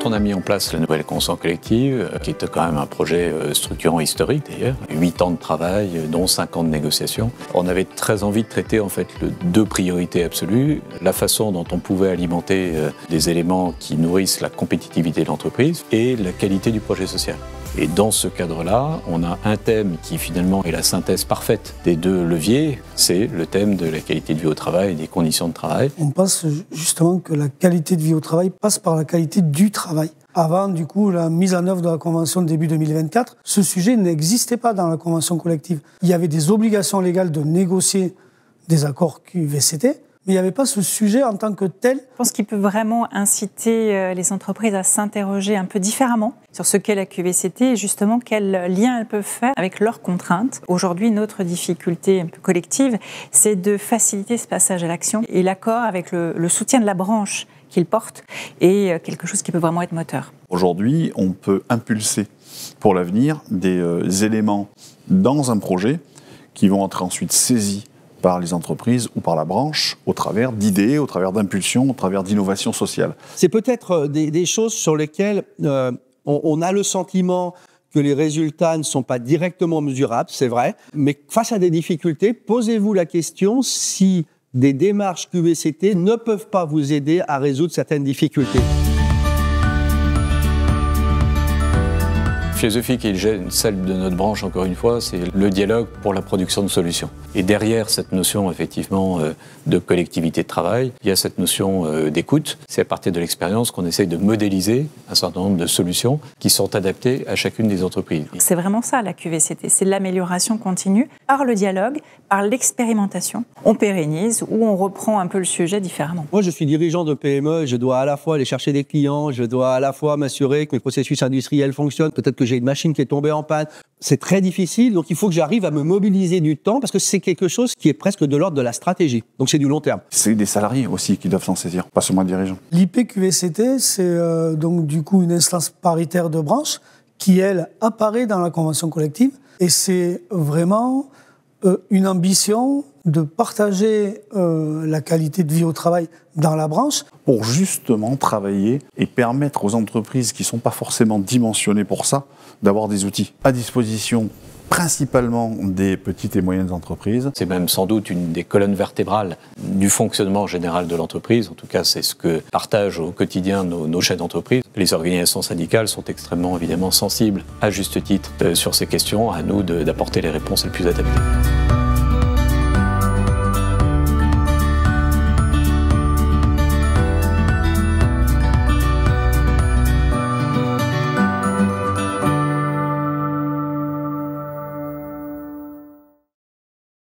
Quand on a mis en place la nouvelle convention collective, qui était quand même un projet structurant historique d'ailleurs, 8 ans de travail, dont 5 ans de négociation, on avait très envie de traiter en fait deux priorités absolues, la façon dont on pouvait alimenter des éléments qui nourrissent la compétitivité de l'entreprise et la qualité du projet social. Et dans ce cadre-là, on a un thème qui finalement est la synthèse parfaite des deux leviers, c'est le thème de la qualité de vie au travail et des conditions de travail. On pense justement que la qualité de vie au travail passe par la qualité du travail. Avant, du coup, la mise en œuvre de la Convention de début 2024, ce sujet n'existait pas dans la Convention collective. Il y avait des obligations légales de négocier des accords QVCT, mais il n'y avait pas ce sujet en tant que tel. Je pense qu'il peut vraiment inciter les entreprises à s'interroger un peu différemment sur ce qu'est la QVCT et justement quel lien elles peuvent faire avec leurs contraintes. Aujourd'hui, notre difficulté un peu collective, c'est de faciliter ce passage à l'action et l'accord avec le soutien de la branche qu'il porte est quelque chose qui peut vraiment être moteur. Aujourd'hui, on peut impulser pour l'avenir des éléments dans un projet qui vont être ensuite saisis par les entreprises ou par la branche, au travers d'idées, au travers d'impulsions, au travers d'innovations sociales. C'est peut-être des choses sur lesquelles on a le sentiment que les résultats ne sont pas directement mesurables, c'est vrai, mais face à des difficultés, posez-vous la question si des démarches QVCT ne peuvent pas vous aider à résoudre certaines difficultés. La philosophie qui est celle de notre branche, encore une fois, c'est le dialogue pour la production de solutions. Et derrière cette notion, effectivement, de collectivité de travail, il y a cette notion d'écoute. C'est à partir de l'expérience qu'on essaye de modéliser un certain nombre de solutions qui sont adaptées à chacune des entreprises. C'est vraiment ça, la QVCT. C'est l'amélioration continue par le dialogue, par l'expérimentation. On pérennise ou on reprend un peu le sujet différemment. Moi, je suis dirigeant de PME. Je dois à la fois aller chercher des clients, je dois à la fois m'assurer que mes processus industriels fonctionnent. Peut-être que j'ai une machine qui est tombée en panne. C'est très difficile, donc il faut que j'arrive à me mobiliser du temps parce que c'est quelque chose qui est presque de l'ordre de la stratégie. Donc c'est du long terme. C'est des salariés aussi qui doivent s'en saisir, pas seulement les dirigeants. L'IPQVCT, c'est donc du coup une instance paritaire de branche qui, elle, apparaît dans la convention collective et c'est vraiment une ambition de partager la qualité de vie au travail dans la branche. Pour justement travailler et permettre aux entreprises qui ne sont pas forcément dimensionnées pour ça, d'avoir des outils à disposition, principalement des petites et moyennes entreprises. C'est même sans doute une des colonnes vertébrales du fonctionnement général de l'entreprise. En tout cas, c'est ce que partagent au quotidien nos chefs d'entreprise. Les organisations syndicales sont extrêmement, évidemment, sensibles, à juste titre, sur ces questions. À nous d'apporter les réponses les plus adaptées.